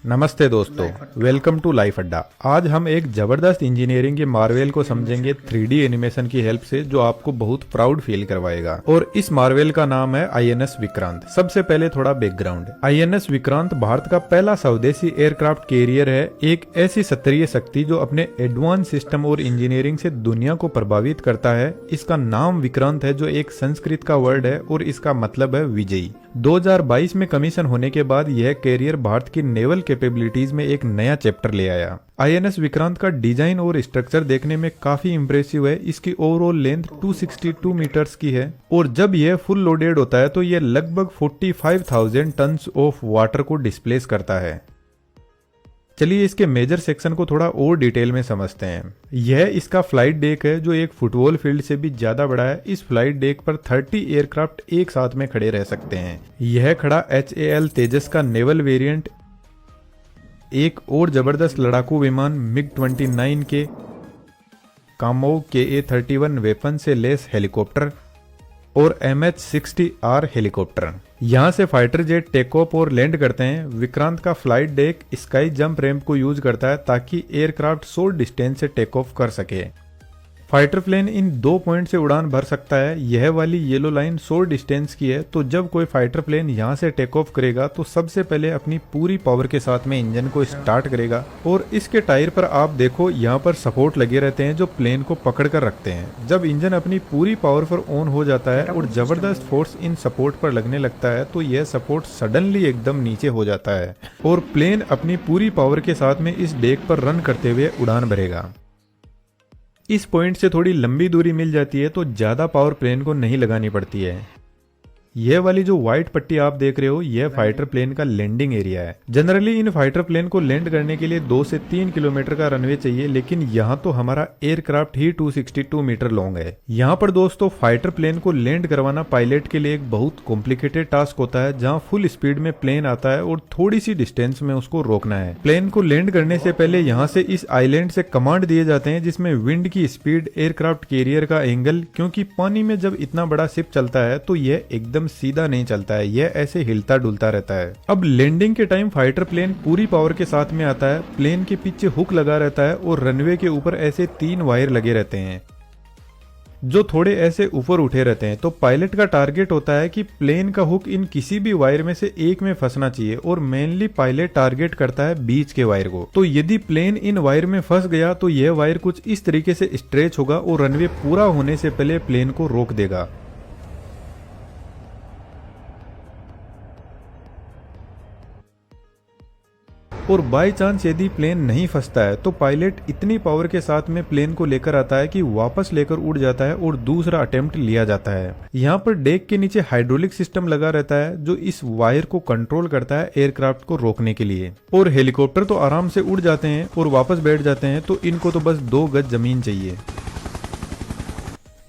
नमस्ते दोस्तों, welcome to life अड्डा। आज हम एक जबरदस्त इंजीनियरिंग के मार्वेल को समझेंगे 3D एनिमेशन की हेल्प से, जो आपको बहुत प्राउड फील करवाएगा। और इस मार्वेल का नाम है INS विक्रांत। सबसे पहले थोड़ा बैकग्राउंड। INS विक्रांत भारत का पहला स्वदेशी एयरक्राफ्ट कैरियर है, एक ऐसी क्षत्रिय शक्ति जो अपने एडवांस सिस्टम और इंजीनियरिंग से दुनिया को प्रभावित करता है। इसका नाम विक्रांत है, जो एक संस्कृत का वर्ड है और इसका मतलब है विजयी। 2022 में कमीशन होने के बाद यह कैरियर भारत की नेवल कैपेबिलिटीज में एक नया चैप्टर ले आया। INS विक्रांत का डिजाइन और स्ट्रक्चर देखने में काफी इंप्रेसिव है। इसकी ओवरऑल लेंथ 262 मीटर्स की है और जब यह फुल लोडेड होता है तो यह लगभग 45,000 टन ऑफ वाटर को डिस्प्लेस करता है। चलिए इसके मेजर सेक्शन को थोड़ा और डिटेल में समझते हैं। यह इसका फ्लाइट डेक है, जो एक फुटबॉल फील्ड से भी ज्यादा बड़ा है। इस फ्लाइट डेक पर 30 एयरक्राफ्ट एक साथ में खड़े रह सकते हैं। यह खड़ा HAL तेजस का नेवल वेरिएंट, एक और जबरदस्त लड़ाकू विमान MiG-29 के कामोव KA-31 वेपन से लेस हेलीकॉप्टर और MH-60R हेलीकॉप्टर। यहाँ से फाइटर जेट टेक ऑफ और लैंड करते हैं। विक्रांत का flight deck sky jump ramp को यूज करता है ताकि एयरक्राफ्ट शॉर्ट डिस्टेंस से टेक ऑफ कर सके। फाइटर प्लेन इन 2 पॉइंट से उड़ान भर सकता है। यह वाली येलो लाइन शॉर्ट डिस्टेंस की है, तो जब कोई फाइटर प्लेन यहाँ से टेक ऑफ करेगा तो सबसे पहले अपनी पूरी पावर के साथ में इंजन को स्टार्ट करेगा। और इसके टायर पर आप देखो, यहाँ पर सपोर्ट लगे रहते हैं जो प्लेन को पकड़ कर रखते हैं। जब इंजन अपनी पूरी पावर पर ऑन हो जाता है और जबरदस्त फोर्स इन सपोर्ट पर लगने लगता है तो यह सपोर्ट सडनली एकदम नीचे हो जाता है और प्लेन अपनी पूरी पावर के साथ में इस डेक पर रन करते हुए उड़ान भरेगा। इस पॉइंट से थोड़ी लंबी दूरी मिल जाती है तो ज्यादा पावर प्लेन को नहीं लगानी पड़ती है। यह वाली जो व्हाइट पट्टी आप देख रहे हो, यह फाइटर प्लेन का लैंडिंग एरिया है। जनरली इन फाइटर प्लेन को लैंड करने के लिए 2 से 3 किलोमीटर का रनवे चाहिए, लेकिन यहाँ तो हमारा एयरक्राफ्ट ही 262 मीटर लॉन्ग है। यहाँ पर दोस्तों फाइटर प्लेन को लैंड करवाना पायलट के लिए एक बहुत कॉम्प्लिकेटेड टास्क होता है, जहाँ फुल स्पीड में प्लेन आता है और थोड़ी सी डिस्टेंस में उसको रोकना है। प्लेन को लैंड करने से पहले यहाँ से इस आइलैंड से कमांड दिए जाते हैं, जिसमें विंड की स्पीड, एयरक्राफ्ट कैरियर का एंगल, क्योंकि पानी में जब इतना बड़ा शिप चलता है तो यह एकदम सीधा नहीं चलता है, यह ऐसे हिलता डुलता रहता है। अब लैंडिंग के टाइम फाइटर प्लेन पूरी पावर के साथ में आता है। प्लेन के पीछे हुक लगा रहता है और रनवे के ऊपर ऐसे 3 वायर लगे रहते हैं जो थोड़े ऐसे ऊपर उठे रहते हैं। तो पायलट का टारगेट होता है कि प्लेन का हुक इन किसी भी वायर में से एक में फंसना चाहिए और मेनली पायलट टारगेट करता है बीच के वायर को। तो यदि प्लेन इन वायर में फंस गया तो यह वायर कुछ इस तरीके से स्ट्रेच होगा और रनवे पूरा होने से पहले प्लेन को रोक देगा। और बाय चांस यदि प्लेन नहीं फंसता है तो पायलट इतनी पावर के साथ में प्लेन को लेकर आता है कि वापस लेकर उड़ जाता है और दूसरा अटेम्प्ट लिया जाता है। यहाँ पर डेक के नीचे हाइड्रोलिक सिस्टम लगा रहता है जो इस वायर को कंट्रोल करता है एयरक्राफ्ट को रोकने के लिए। और हेलीकॉप्टर तो आराम से उड़ जाते हैं और वापस बैठ जाते हैं, तो इनको तो बस 2 गज जमीन चाहिए।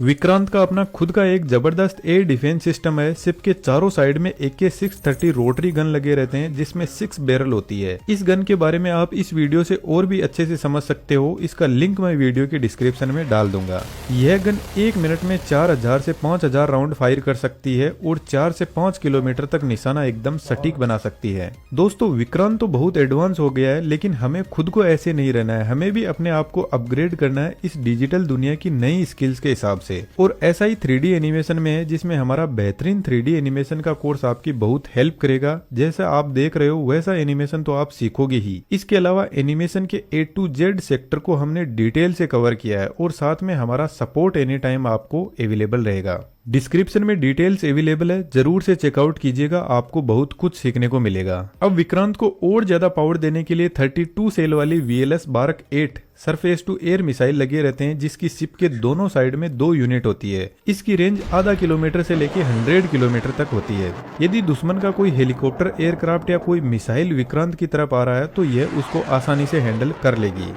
विक्रांत का अपना खुद का एक जबरदस्त एयर डिफेंस सिस्टम है। शिप के चारों साइड में AK-630 रोटरी गन लगे रहते हैं, जिसमें 6 बैरल होती है। इस गन के बारे में आप इस वीडियो से और भी अच्छे से समझ सकते हो, इसका लिंक मैं वीडियो के डिस्क्रिप्शन में डाल दूंगा। यह गन 1 मिनट में 4000 से 5000 राउंड फायर कर सकती है और 4 से 5 किलोमीटर तक निशाना एकदम सटीक बना सकती है। दोस्तों विक्रांत तो बहुत एडवांस हो गया है, लेकिन हमें खुद को ऐसे नहीं रहना है। हमें भी अपने आप को अपग्रेड करना है इस डिजिटल दुनिया की नई स्किल्स के हिसाब से। और ऐसा ही 3D एनिमेशन में है, जिसमें हमारा बेहतरीन 3D एनिमेशन का कोर्स आपकी बहुत हेल्प करेगा। जैसा आप देख रहे हो वैसा एनिमेशन तो आप सीखोगे ही। इसके अलावा एनिमेशन के A to Z सेक्टर को हमने डिटेल से कवर किया है और साथ में हमारा सपोर्ट एनी टाइम आपको अवेलेबल रहेगा। डिस्क्रिप्शन में डिटेल्स अवेलेबल है, जरूर से चेकआउट कीजिएगा, आपको बहुत कुछ सीखने को मिलेगा। अब विक्रांत को और ज्यादा पावर देने के लिए 32 सेल वाली VLS Barak 8 surface to air missile लगे रहते हैं, जिसकी शिप के दोनों साइड में 2 यूनिट होती है। इसकी रेंज आधा किलोमीटर से लेके 100 किलोमीटर तक होती है। यदि दुश्मन का कोई हेलीकॉप्टर, एयरक्राफ्ट या कोई मिसाइल विक्रांत की तरफ आ रहा है तो यह उसको आसानी से हैंडल कर लेगी।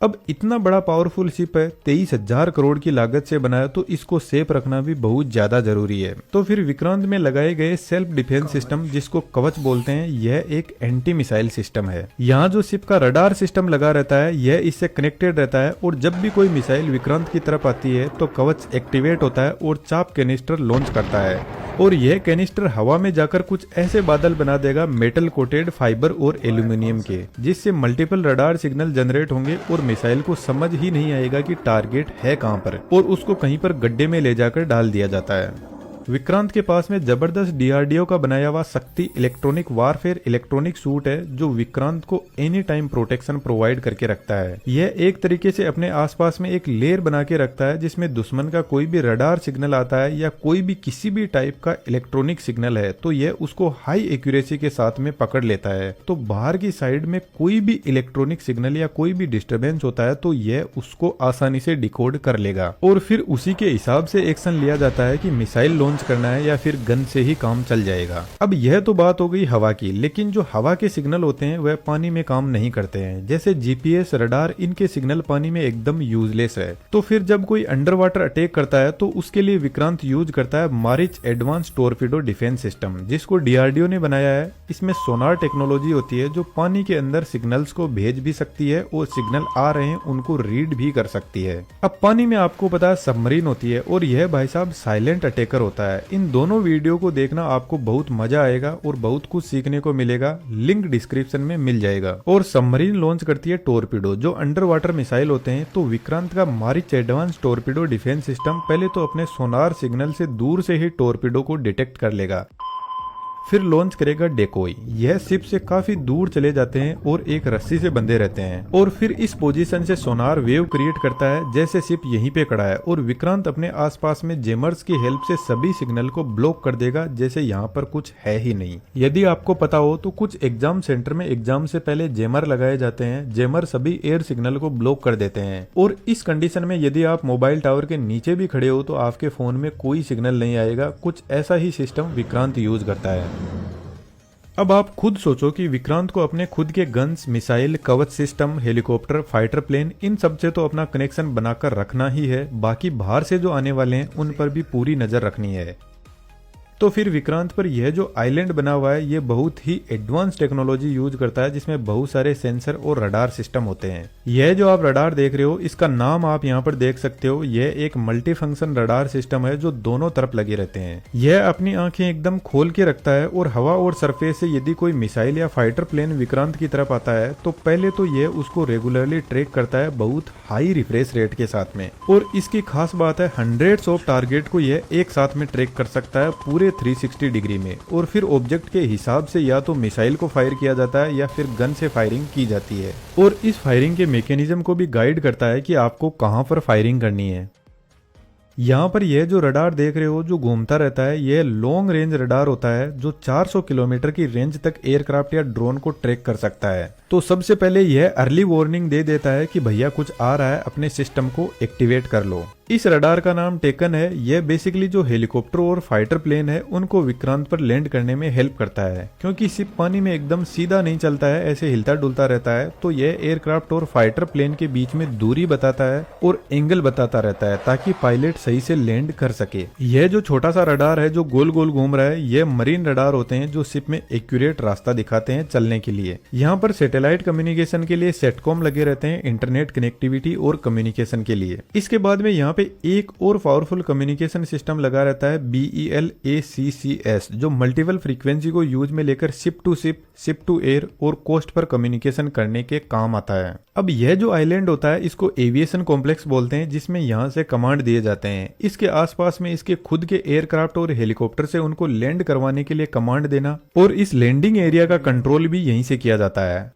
अब इतना बड़ा पावरफुल शिप है, 23,000 करोड़ की लागत से बना है, तो इसको सेफ रखना भी बहुत ज्यादा जरूरी है। तो फिर विक्रांत में लगाए गए सेल्फ डिफेंस सिस्टम, जिसको कवच बोलते हैं, यह एक एंटी मिसाइल सिस्टम है। यहाँ जो शिप का रडार सिस्टम लगा रहता है, यह इससे कनेक्टेड रहता है, और जब भी कोई मिसाइल विक्रांत की तरफ आती है तो कवच एक्टिवेट होता है और चाप कैनिस्टर लॉन्च करता है, और यह कैनिस्टर हवा में जाकर कुछ ऐसे बादल बना देगा मेटल कोटेड फाइबर और एल्यूमिनियम के, जिससे मल्टीपल रडार सिग्नल जनरेट होंगे और मिसाइल को समझ ही नहीं आएगा कि टारगेट है कहां पर, और उसको कहीं पर गड्ढे में ले जाकर डाल दिया जाता है। विक्रांत के पास में जबरदस्त डीआरडीओ का बनाया हुआ शक्ति इलेक्ट्रॉनिक वारफेयर इलेक्ट्रॉनिक सूट है, जो विक्रांत को एनी टाइम प्रोटेक्शन प्रोवाइड करके रखता है। यह एक तरीके से अपने आसपास में एक लेयर बना के रखता है, जिसमें दुश्मन का कोई भी रडार सिग्नल आता है या कोई भी किसी भी टाइप का इलेक्ट्रॉनिक सिग्नल है, तो यह उसको हाई एक्यूरेसी के साथ में पकड़ लेता है। तो बाहर की साइड में कोई भी इलेक्ट्रॉनिक सिग्नल या कोई भी डिस्टर्बेंस होता है तो यह उसको आसानी से डिकोड कर लेगा, और फिर उसी के हिसाब से एक्शन लिया जाता है कि मिसाइल लॉन्च करना है या फिर गन से ही काम चल जाएगा। अब यह तो बात हो गई हवा की, लेकिन जो हवा के सिग्नल होते हैं वह पानी में काम नहीं करते हैं। जैसे जीपीएस, रडार, इनके सिग्नल पानी में एकदम यूजलेस है। तो फिर जब कोई अंडर वाटर अटैक करता है तो उसके लिए विक्रांत यूज करता है Maareech advance torpedo defence system, जिसको डीआरडीओ ने बनाया है। इसमें सोनार टेक्नोलॉजी होती है जो पानी के अंदर सिग्नल्स को भेज भी सकती है और सिग्नल आ रहे हैं उनको रीड भी कर सकती है। अब पानी में आपको पता है सबमरीन होती है, और यह भाई साहब साइलेंट अटैकर होता है। इन दोनों वीडियो को देखना आपको बहुत मजा आएगा और बहुत कुछ सीखने को मिलेगा। लिंक डिस्क्रिप्शन में मिल जाएगा। और सबमरीन लॉन्च करती है टोरपीडो, जो अंडर वाटर मिसाइल होते हैं। तो विक्रांत का Maareech advance torpedo defence system पहले तो अपने सोनार सिग्नल से दूर से ही टोरपीडो को डिटेक्ट कर लेगा, फिर लॉन्च करेगा डेकोई। यह शिप से काफी दूर चले जाते हैं और एक रस्सी से बंधे रहते हैं, और फिर इस पोजीशन से सोनार वेव क्रिएट करता है जैसे शिप यहीं पे खड़ा है, और विक्रांत अपने आसपास में जेमर्स की हेल्प से सभी सिग्नल को ब्लॉक कर देगा जैसे यहाँ पर कुछ है ही नहीं। यदि आपको पता हो तो कुछ एग्जाम सेंटर में एग्जाम से पहले जेमर लगाए जाते हैं। जेमर सभी एयर सिग्नल को ब्लॉक कर देते हैं, और इस कंडीशन में यदि आप मोबाइल टावर के नीचे भी खड़े हो तो आपके फोन में कोई सिग्नल नहीं आएगा। कुछ ऐसा ही सिस्टम विक्रांत यूज करता है। अब आप खुद सोचो कि विक्रांत को अपने खुद के गन्स, मिसाइल, कवच सिस्टम, हेलीकॉप्टर, फाइटर प्लेन, इन सब से तो अपना कनेक्शन बनाकर रखना ही है। बाकी बाहर से जो आने वाले हैं उन पर भी पूरी नजर रखनी है। तो फिर विक्रांत पर यह जो आइलैंड बना हुआ है ये बहुत ही एडवांस टेक्नोलॉजी यूज करता है, जिसमें बहुत सारे सेंसर और रडार सिस्टम होते हैं। यह जो आप रडार देख रहे हो इसका नाम आप यहाँ पर देख सकते हो। यह एक मल्टी फंक्शन रडार सिस्टम है जो दोनों तरफ लगे रहते हैं। यह अपनी आंखें एकदम खोल के रखता है, और हवा और सरफेस से यदि कोई मिसाइल या फाइटर प्लेन विक्रांत की तरफ आता है तो पहले तो यह उसको रेगुलरली ट्रैक करता है बहुत हाई रिफ्रेश रेट के साथ में। और इसकी खास बात है हंड्रेड्स ऑफ टारगेट को यह एक साथ में ट्रैक कर सकता है पूरे 360 डिग्री में, और फिर ऑब्जेक्ट के हिसाब से या तो मिसाइल को फायर किया जाता है या फिर गन से फायरिंग की जाती है, और इस फायरिंग के मैकेनिज्म को भी गाइड करता है कि आपको कहां पर फायरिंग करनी है। यहाँ पर यह जो रडार देख रहे हो जो घूमता रहता है, यह लॉन्ग रेंज रडार होता है जो 400 किलोमीटर की रेंज तक एयरक्राफ्ट या ड्रोन को ट्रैक कर सकता है। तो सबसे पहले यह अर्ली वार्निंग दे देता है कि भैया कुछ आ रहा है, अपने सिस्टम को एक्टिवेट कर लो। इस रडार का नाम टेकन है। यह बेसिकली जो हेलीकॉप्टर और फाइटर प्लेन है उनको विक्रांत पर लैंड करने में हेल्प करता है, क्योंकि शिप पानी में एकदम सीधा नहीं चलता है, ऐसे हिलता डुलता रहता है। तो यह एयरक्राफ्ट और फाइटर प्लेन के बीच में दूरी बताता है और एंगल बताता रहता है ताकि पायलट सही से लैंड कर सके। यह जो छोटा सा रडार है जो गोल गोल घूम रहा है, यह मरीन रडार होते हैं जो शिप में एक्यूरेट रास्ता दिखाते हैं चलने के लिए। यहाँ पर सैटेलाइट कम्युनिकेशन के लिए सेटकॉम लगे रहते हैं, इंटरनेट कनेक्टिविटी और कम्युनिकेशन के लिए। इसके बाद में यहाँ पे एक और पावरफुल कम्युनिकेशन सिस्टम लगा रहता है BELACCS, जो मल्टीपल फ्रीक्वेंसी को यूज में लेकर शिप टू एयर और कोस्ट पर कम्युनिकेशन करने के काम आता है। अब यह जो आइलैंड होता है इसको एविएशन कॉम्प्लेक्स बोलते हैं, जिसमें यहाँ से कमांड दिए जाते हैं। इसके आसपास में इसके खुद के एयरक्राफ्ट और हेलीकॉप्टर से उनको लैंड करवाने के लिए कमांड देना, और इस लैंडिंग एरिया का कंट्रोल भी यहीं से किया जाता है।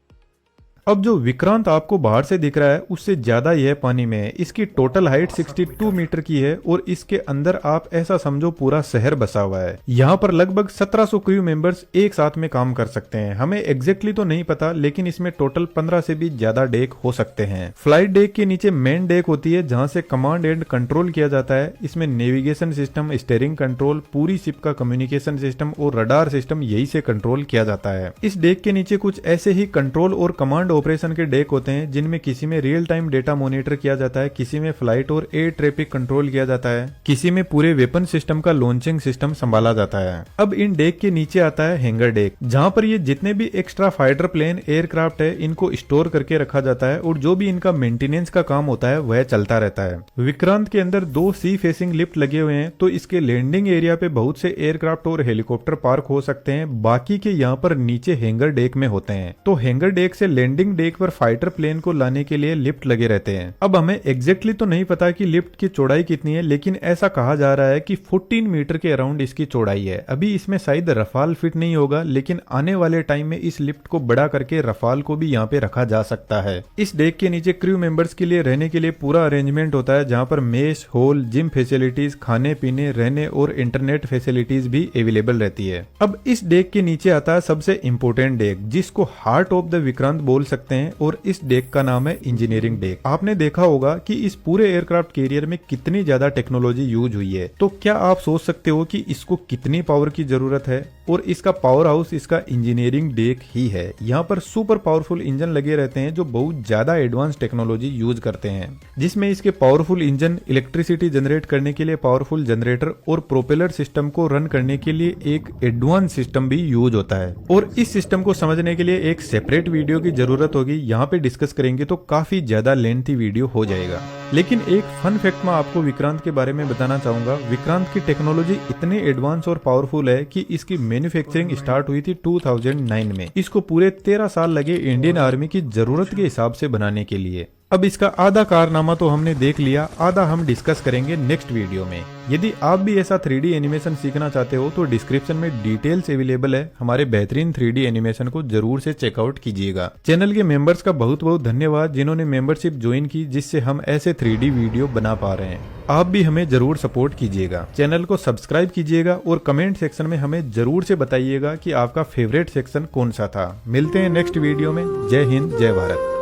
अब जो विक्रांत आपको बाहर से दिख रहा है उससे ज्यादा यह पानी में है। इसकी टोटल हाइट 62 मीटर की है, और इसके अंदर आप ऐसा समझो पूरा शहर बसा हुआ है। यहाँ पर लगभग 1700 क्रू मेंबर्स एक साथ में काम कर सकते हैं। हमें एग्जैक्टली तो नहीं पता, लेकिन इसमें टोटल 15 से भी ज्यादा डेक हो सकते हैं। फ्लाइट डेक के नीचे मेन डेक होती है जहाँ से कमांड एंड कंट्रोल किया जाता है। इसमें नेविगेशन सिस्टम, स्टीयरिंग कंट्रोल, पूरी शिप का कम्युनिकेशन सिस्टम और रडार सिस्टम यही से कंट्रोल किया जाता है। इस डेक के नीचे कुछ ऐसे ही कंट्रोल और कमांड ऑपरेशन के डेक होते हैं, जिनमें किसी में रियल टाइम डेटा मॉनिटर किया जाता है, किसी में फ्लाइट और एयर ट्रैफिक कंट्रोल किया जाता है, किसी में पूरे वेपन सिस्टम का लॉन्चिंग सिस्टम संभाला जाता है। अब इन डेक के नीचे आता है हैंगर डेक, जहां पर ये जितने भी एक्स्ट्रा फाइटर प्लेन एयरक्राफ्ट है इनको स्टोर करके रखा जाता है और जो भी इनका मेंटेनेंस का काम होता है वह चलता रहता है। विक्रांत के अंदर 2 सी फेसिंग लिफ्ट लगे हुए हैं, तो इसके लैंडिंग एरिया पे बहुत से एयरक्राफ्ट और हेलीकॉप्टर पार्क हो सकते हैं, बाकी के यहाँ पर नीचे हैंगर डेक में होते हैं। तो हैंगर डेक से लैंडिंग डेक पर फाइटर प्लेन को लाने के लिए लिफ्ट लगे रहते हैं। अब हमें एग्जैक्टली तो नहीं पता कि लिफ्ट की चौड़ाई कितनी है, लेकिन ऐसा कहा जा रहा है कि 14 मीटर के अराउंड इसकी चौड़ाई है। अभी इसमें शायद रफाल फिट नहीं होगा, लेकिन आने वाले टाइम में इस लिफ्ट को बड़ा करके रफाल को भी यहाँ पे रखा जा सकता है। इस डेक के नीचे क्रू मेंबर्स के लिए रहने के लिए पूरा अरेंजमेंट होता है, जहाँ पर मेस, हॉल, जिम फैसिलिटीज, खाने पीने, रहने और इंटरनेट फैसिलिटीज भी अवेलेबल रहती है। अब इस डेक के नीचे आता है सबसे इम्पोर्टेंट डेक, जिसको हार्ट ऑफ द विक्रांत बोल सकते हैं, और इस डेक का नाम है इंजीनियरिंग डेक। आपने देखा होगा कि इस पूरे एयरक्राफ्ट कैरियर में कितनी ज्यादा टेक्नोलॉजी यूज हुई है, तो क्या आप सोच सकते हो कि इसको कितनी पावर की जरूरत है? और इसका पावर हाउस इसका इंजीनियरिंग डेक ही है। यहाँ पर सुपर पावरफुल इंजन लगे रहते हैं जो बहुत ज्यादा एडवांस टेक्नोलॉजी यूज करते हैं, जिसमें इसके पावरफुल इंजन इलेक्ट्रिसिटी जनरेट करने के लिए पावरफुल जनरेटर और प्रोपेलर सिस्टम को रन करने के लिए एक एडवांस सिस्टम भी यूज होता है। और इस सिस्टम को समझने के लिए एक सेपरेट वीडियो की जरूरत होगी, यहाँ पे डिस्कस करेंगे तो काफी ज्यादा लेंथी वीडियो हो जाएगा। लेकिन एक फन फैक्ट मैं आपको विक्रांत के बारे में बताना चाहूंगा। विक्रांत की टेक्नोलॉजी इतने एडवांस और पावरफुल है कि इसकी मैन्युफैक्चरिंग स्टार्ट हुई थी 2009 में। इसको पूरे 13 साल लगे इंडियन आर्मी की जरूरत के हिसाब से बनाने के लिए। अब इसका आधा कारनामा तो हमने देख लिया, आधा हम डिस्कस करेंगे नेक्स्ट वीडियो में। यदि आप भी ऐसा 3D एनिमेशन सीखना चाहते हो तो डिस्क्रिप्शन में डिटेल्स अवेलेबल है, हमारे बेहतरीन 3D एनिमेशन को जरूर से चेकआउट कीजिएगा। चैनल के मेंबर्स का बहुत बहुत धन्यवाद जिन्होंने मेंबरशिप ज्वाइन की, जिससे हम ऐसे 3D वीडियो बना पा रहे हैं। आप भी हमें जरूर सपोर्ट कीजिएगा, चैनल को सब्सक्राइब कीजिएगा और कमेंट सेक्शन में हमें जरूर से बताइएगा कि आपका फेवरेट सेक्शन कौन सा था। मिलते हैं नेक्स्ट वीडियो में। जय हिंद, जय भारत।